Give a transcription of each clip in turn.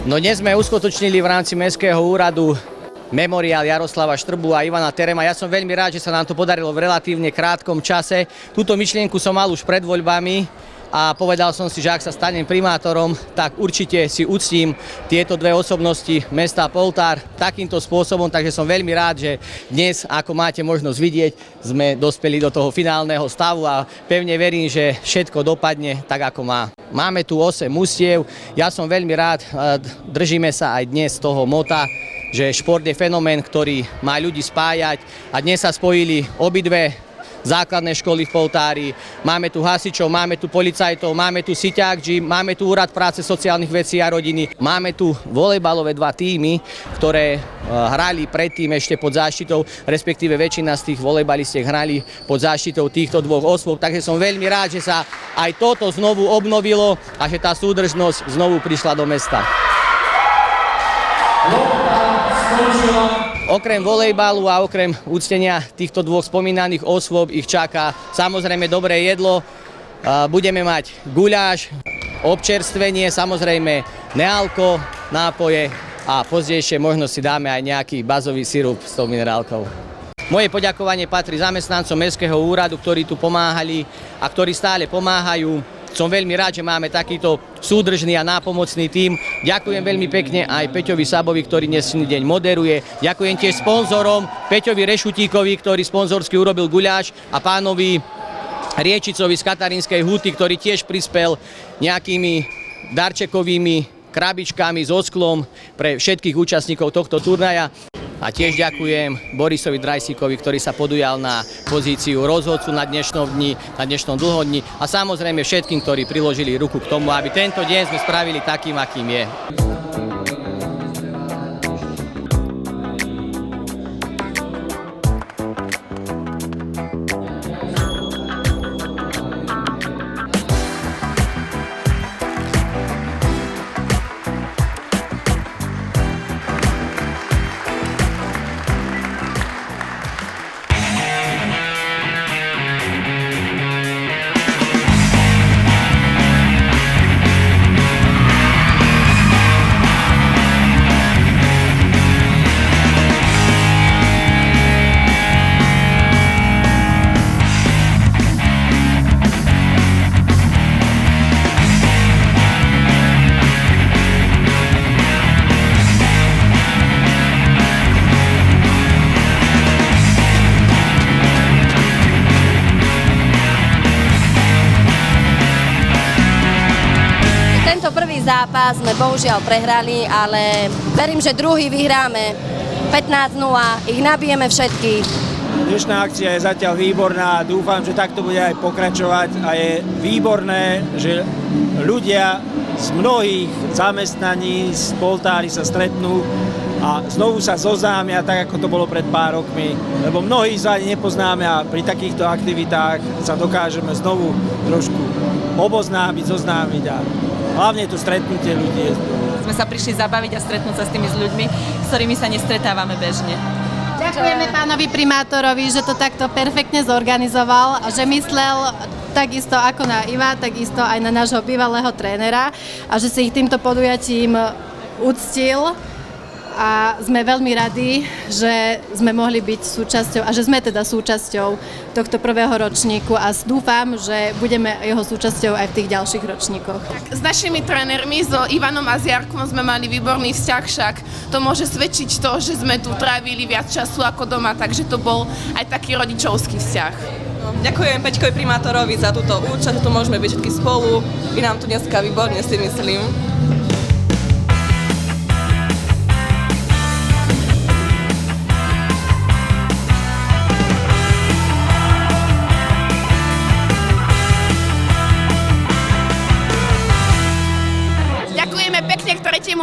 No dnes sme uskutočnili v rámci Mestského úradu memoriál Jaroslava Štrbu a Ivana Terema. Ja som veľmi rád, že sa nám to podarilo v relatívne krátkom čase. Túto myšlienku som mal už pred voľbami a povedal som si, že ak sa stanem primátorom, tak určite si uctím tieto dve osobnosti mesta Poltár takýmto spôsobom, takže som veľmi rád, že dnes, ako máte možnosť vidieť, sme dospeli do toho finálneho stavu a pevne verím, že všetko dopadne tak, ako má. Máme tu 8 mustiev, ja som veľmi rád, držíme sa aj dnes toho mota, že šport je fenomén, ktorý má ľudí spájať a dnes sa spojili obidve základné školy v Poltári. Máme tu hasičov, máme tu policajtov, máme tu siťák gym, máme tu úrad práce, sociálnych vecí a rodiny. Máme tu volejbalové dva tímy, ktoré hrali predtým ešte pod záštitou, respektíve väčšina z tých volejbalistiek hrali pod záštitou týchto dvoch osôb. Takže som veľmi rád, že sa aj toto znovu obnovilo a že tá súdržnosť znovu prišla do mesta. Okrem volejbalu a okrem úctenia týchto dvoch spomínaných osôb ich čaká samozrejme dobré jedlo. Budeme mať guľáš, občerstvenie, samozrejme nealko, nápoje a pozdejšie možno si dáme aj nejaký bazový sirup s tou minerálkou. Moje poďakovanie patrí zamestnancom Mestského úradu, ktorí tu pomáhali a ktorí stále pomáhajú. Som veľmi rád, že máme takýto súdržný a nápomocný tím. Ďakujem veľmi pekne aj Peťovi Sabovi, ktorý dnešný deň moderuje. Ďakujem tiež sponzorom, Peťovi Rešutíkovi, ktorý sponzorsky urobil guľáš a pánovi Riečicovi z Katarínskej huty, ktorý tiež prispel nejakými darčekovými krabičkami so sklom pre všetkých účastníkov tohto turnaja. A tiež ďakujem Borisovi Drajsíkovi, ktorý sa podujal na pozíciu rozhodcu na dnešnom dlhodni a samozrejme všetkým, ktorí priložili ruku k tomu, aby tento deň sme spravili takým, akým je. Zápas sme bohužiaľ prehrali, ale verím, že druhý vyhráme 15-0, ich nabijeme všetkých. Dnešná akcia je zatiaľ výborná a dúfam, že takto bude aj pokračovať a je výborné, že ľudia z mnohých zamestnaní z Poltári sa stretnú a znovu sa zoznámia tak, ako to bolo pred pár rokmi, lebo mnohí sa ani nepoznáme a pri takýchto aktivitách sa dokážeme znovu trošku oboznámiť, zoznámiť a hlavne to stretnutie ľudí. Sme sa prišli zabaviť a stretnúť sa s tými ľuďmi, s ktorými sa nestretávame bežne. Ďakujeme pánovi primátorovi, že to takto perfektne zorganizoval a že myslel takisto ako na Iva, takisto aj na nášho bývalého trénera a že si ich týmto podujatím uctil. A sme veľmi radi, že sme mohli byť súčasťou a že sme teda súčasťou tohto prvého ročníku a dúfam, že budeme jeho súčasťou aj v tých ďalších ročníkoch. Tak, s našimi trénermi, so Ivanom a s Jarkom sme mali výborný vzťah, však to môže svedčiť to, že sme tu trávili viac času ako doma, takže to bol aj taký rodičovský vzťah. Ďakujem Peťkovi primátorovi za túto účasť, že tu môžeme byť všetky spolu. I nám tu dneska výborne, si myslím.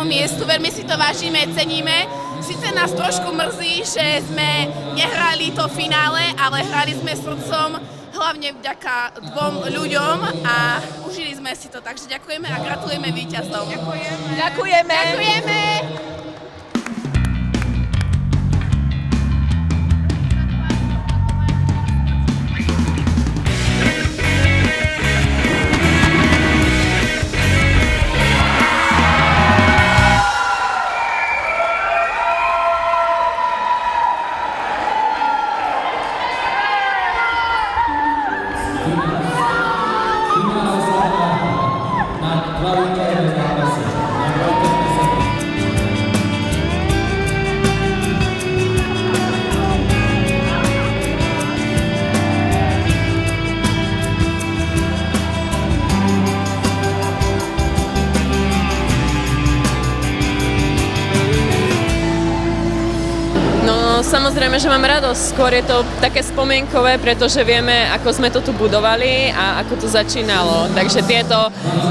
Miestu, veľmi si to vážime, ceníme. Sice nás trošku mrzí, že sme nehrali to finále, ale hrali sme srdcom, hlavne vďaka dvom ľuďom a užili sme si to. Takže ďakujeme a gratulujeme víťazom. Ďakujeme. Ďakujeme. No samozrejme, že mám radosť, skôr je to také spomienkové, pretože vieme, ako sme to tu budovali a ako to začínalo. Takže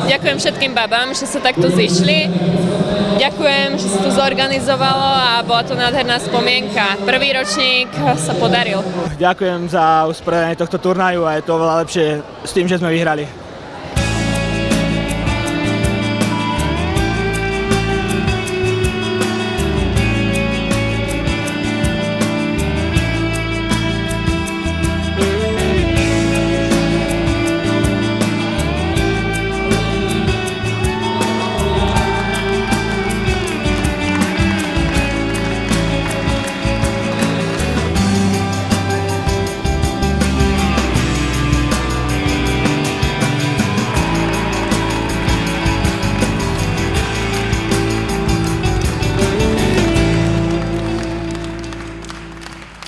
ďakujem všetkým babám, že sa takto zišli. Ďakujem, že sa to zorganizovalo a bola to nádherná spomienka. Prvý ročník sa podaril. Ďakujem za usporiadanie tohto turnaju a je to oveľa lepšie s tým, že sme vyhrali.